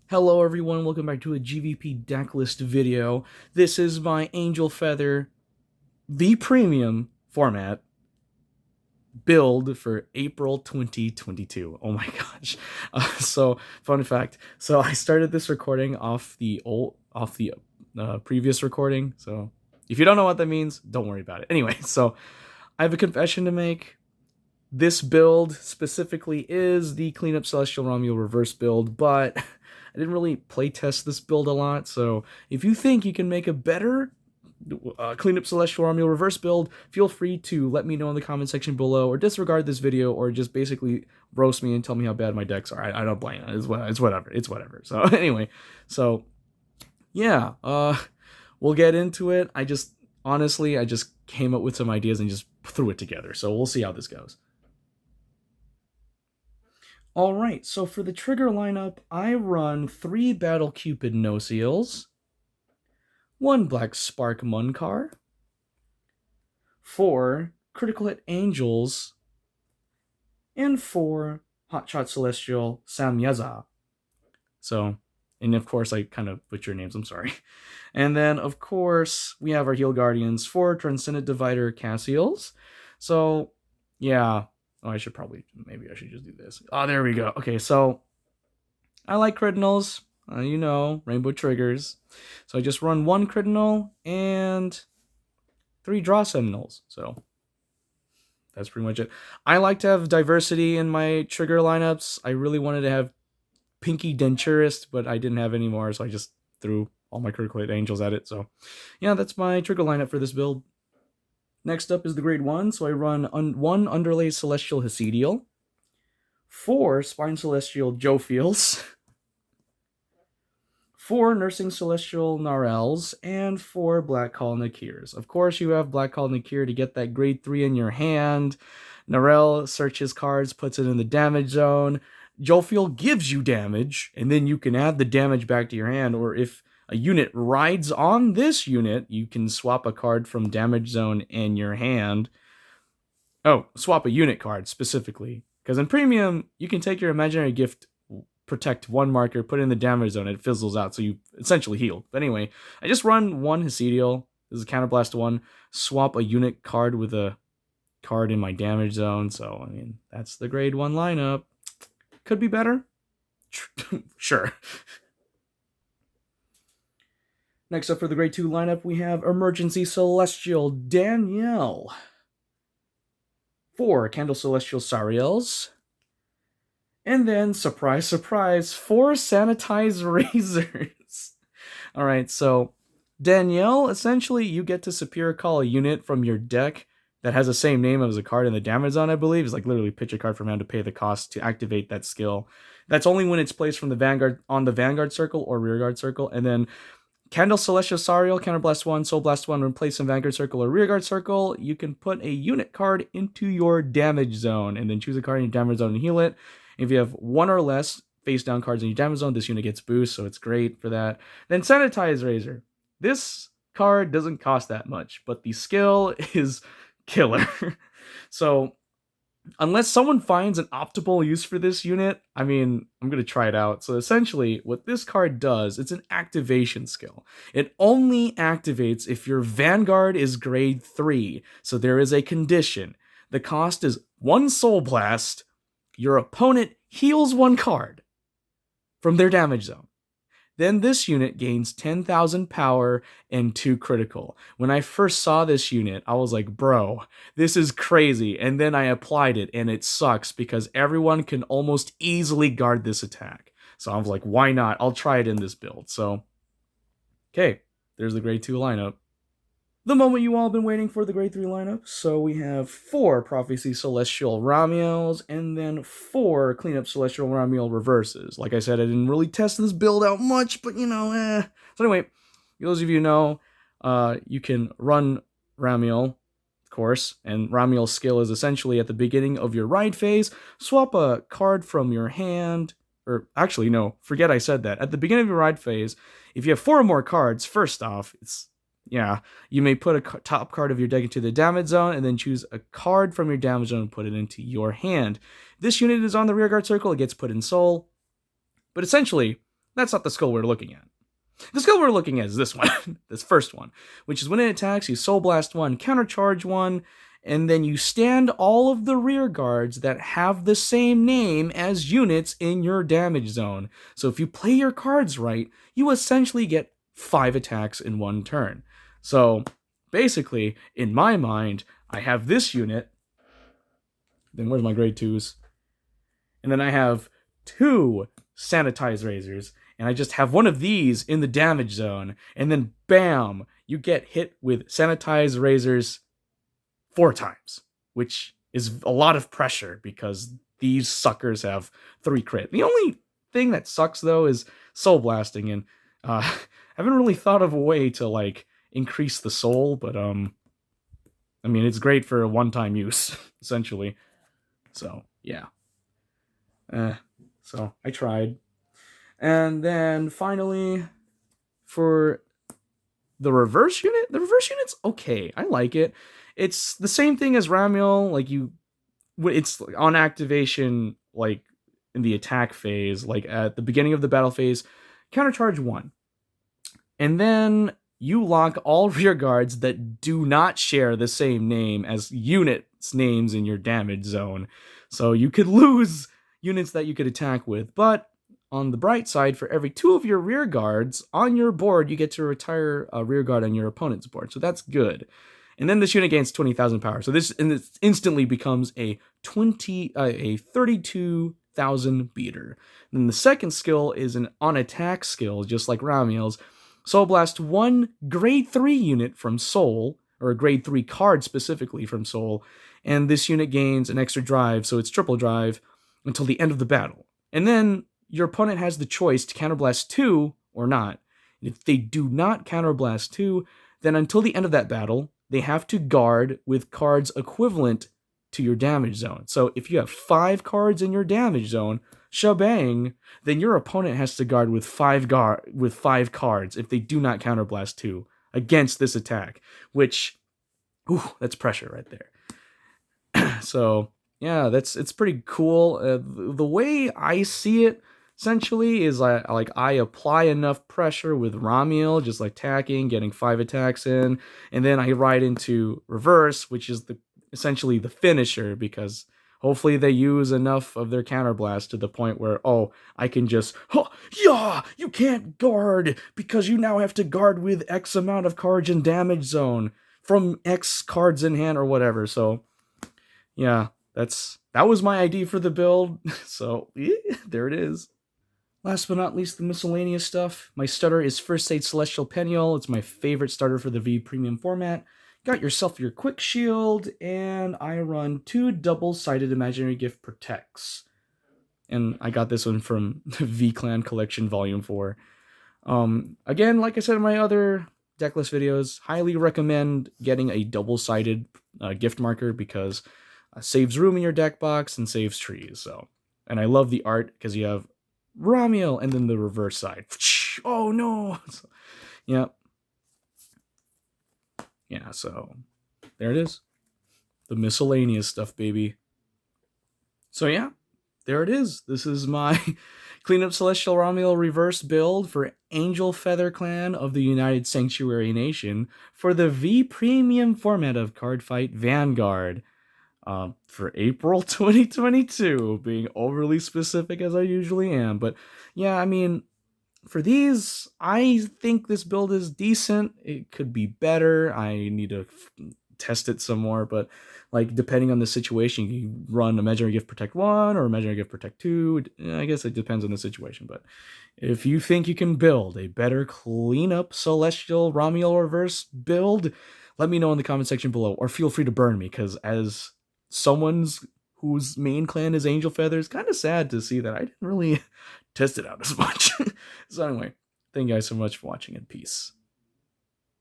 Hello everyone, welcome back to a GVP Decklist video. This is my Angel Feather V Premium format build for April 2022. Oh my gosh. Fun fact. So I started this recording off the previous recording. So if you don't know what that means, don't worry about it. Anyway, so I have a confession to make. This build specifically is the Cleanup Celestial Ramiel reverse build, but I didn't really playtest this build a lot, so if you think you can make a better Cleanup Celestial Ramiel reverse build, feel free to let me know in the comment section below, or disregard this video, or just basically roast me and tell me how bad my decks are. I don't blame it. It's whatever. It's whatever. So anyway, so yeah, we'll get into it. Honestly, I just came up with some ideas and just threw it together, so we'll see how this goes. Alright, so for the trigger lineup, I run 3 Battle Cupid No Seals, 1 Black Spark Munkar, 4 Critical Hit Angels, and 4 Hotshot Celestial Samyaza. So, and of course, I kind of butcher names, I'm sorry. And then, of course, we have our Heal Guardians, 4 Transcendent Divider Cassiels. So, yeah. Oh, maybe I should just do this. Oh, there we go. Okay, so I like critinals. Rainbow triggers. So I just run 1 critinal and 3 draw Seminoles. So that's pretty much it. I like to have diversity in my trigger lineups. I really wanted to have Pinky Denturist, but I didn't have any more, so I just threw all my Critical Hit Angels at it. So yeah, that's my trigger lineup for this build. Next up is the grade 1, so I run 1 Underlay Celestial Hesidial, 4 Spine Celestial Jophiels, 4 Nursing Celestial Narels, and 4 Black Call Nakirs. Of course, you have Black Call Nakir to get that grade 3 in your hand. Narel searches cards, puts it in the damage zone. Jophiel gives you damage, and then you can add the damage back to your hand, or if a unit rides on this unit, you can swap a card from damage zone in your hand. Oh, swap a unit card specifically. Because in Premium, you can take your imaginary gift, protect 1 marker, put it in the damage zone, and it fizzles out, so you essentially healed. But anyway, I just run 1 Hesidial. This is Counterblast 1. Swap a unit card with a card in my damage zone. So, I mean, that's the grade 1 lineup. Could be better? Sure. Next up for the grade 2 lineup, we have Emergency Celestial Danielle, 4 Candle Celestial Sariels, and then, surprise, surprise, 4 Sanitized Razors. Alright, so Danielle, essentially, you get to Superior Call a unit from your deck that has the same name as a card in the damage zone, I believe. It's like literally pitch a card from hand to pay the cost to activate that skill. That's only when it's placed from the Vanguard on the Vanguard circle or Rearguard circle, and then Candle Celestial Sariel, Counterblast 1, Soul Blast 1, when placed in Vanguard Circle or Rearguard Circle, you can put a unit card into your damage zone, and then choose a card in your damage zone and heal it. If you have 1 or less face down cards in your damage zone, this unit gets boost, so it's great for that. Then Sanitize Razor. This card doesn't cost that much, but the skill is killer. So unless someone finds an optimal use for this unit, I mean, I'm going to try it out. So essentially, what this card does, it's an activation skill. It only activates if your Vanguard is grade 3. So there is a condition. The cost is 1 Soul Blast. Your opponent heals 1 card from their damage zone. Then this unit gains 10,000 power and 2 critical. When I first saw this unit, I was like, bro, this is crazy. And then I applied it, and it sucks because everyone can almost easily guard this attack. So I was like, why not? I'll try it in this build. So, okay, there's the grade 2 lineup. The moment you all have been waiting for, the grade 3 lineup. So we have 4 Prophecy Celestial Ramiels, and then 4 Cleanup Celestial Ramiel reverses. Like I said, I didn't really test this build out much, but So anyway, those of you know, you can run Ramiel, of course, and Ramiel's skill is essentially at the beginning of your ride phase, swap a card from your hand, or actually, no, forget I said that. At the beginning of your ride phase, if you have 4 or more cards, first off, you may put a top card of your deck into the damage zone and then choose a card from your damage zone and put it into your hand. This unit is on the rearguard circle. It gets put in soul. But essentially, That's not the skill we're looking at. The skill we're looking at is this one, this first one, which is when it attacks, you Soul Blast 1, Countercharge 1, and then you stand all of the rear guards that have the same name as units in your damage zone. So if you play your cards right, you essentially get 5 attacks in one turn. So basically, in my mind, I have this unit. Then where's my grade 2s? And then I have 2 Sanitize Razors, and I just have one of these in the damage zone, and then bam, you get hit with Sanitize Razors 4 times, which is a lot of pressure because these suckers have 3 crit. The only thing that sucks though is Soul Blasting, and I haven't really thought of a way to like increase the soul, but I mean it's great for a one-time use essentially. So yeah. So I tried. And then finally, for the reverse unit's okay. I like it. It's the same thing as Ramiel. Like it's on activation, like in the attack phase, like at the beginning of the battle phase, countercharge 1. And then you lock all rear guards that do not share the same name as units' names in your damage zone. So you could lose units that you could attack with, but on the bright side, for every 2 of your rear guards on your board, you get to retire a rear guard on your opponent's board. So that's good. And then this unit gains 20,000 power. So this instantly becomes a 32,000 beater. And then the second skill is an on attack skill, just like Ramiel's. Soul Blast 1 grade 3 unit from Soul, or a grade 3 card specifically from Soul, and this unit gains an extra drive, so it's triple drive, until the end of the battle. And then your opponent has the choice to counterblast 2 or not. And if they do not counterblast 2, then until the end of that battle, they have to guard with cards equivalent to your damage zone. So if you have 5 cards in your damage zone, shebang, then your opponent has to guard with 5 cards if they do not counterblast 2 against this attack, which, that's pressure right there. So yeah, it's pretty cool. The way I see it, essentially, is I apply enough pressure with Ramiel, just like tacking, getting 5 attacks in, and then I ride into reverse, which is essentially the finisher, because hopefully they use enough of their counterblast to the point where, I can just, you can't guard, because you now have to guard with X amount of cards in damage zone from X cards in hand or whatever. So yeah, that was my idea for the build. So there it is. Last but not least, the miscellaneous stuff. My starter is First Aid Celestial Peniel. It's my favorite starter for the V Premium format. Got yourself your Quick Shield, and I run 2 double-sided Imaginary Gift Protects. And I got this one from the V-Clan Collection Volume 4. Again, like I said in my other decklist videos, highly recommend getting a double-sided gift marker, because saves room in your deck box and saves trees. So, and I love the art because you have Ramiel and then the reverse side. Oh no! So, yeah. Yeah, so there it is. The miscellaneous stuff, baby. So yeah, there it is. This is my Cleanup Celestial Ramiel reverse build for Angel Feather Clan of the United Sanctuary Nation for the V Premium format of Cardfight Vanguard. For April 2022, being overly specific as I usually am. But yeah, I mean, for these, I think this build is decent. It could be better. I need to test it some more, but like depending on the situation, you can run Imaginary Gift Protect 1 or Imaginary Gift Protect 2. I guess it depends on the situation, but if you think you can build a better Cleanup Celestial Ramiel reverse build, let me know in the comment section below, or feel free to burn me, because as someone's whose main clan is Angel Feather, it's kind of sad to see that I didn't really test it out as much. So anyway, thank you guys so much for watching, and peace.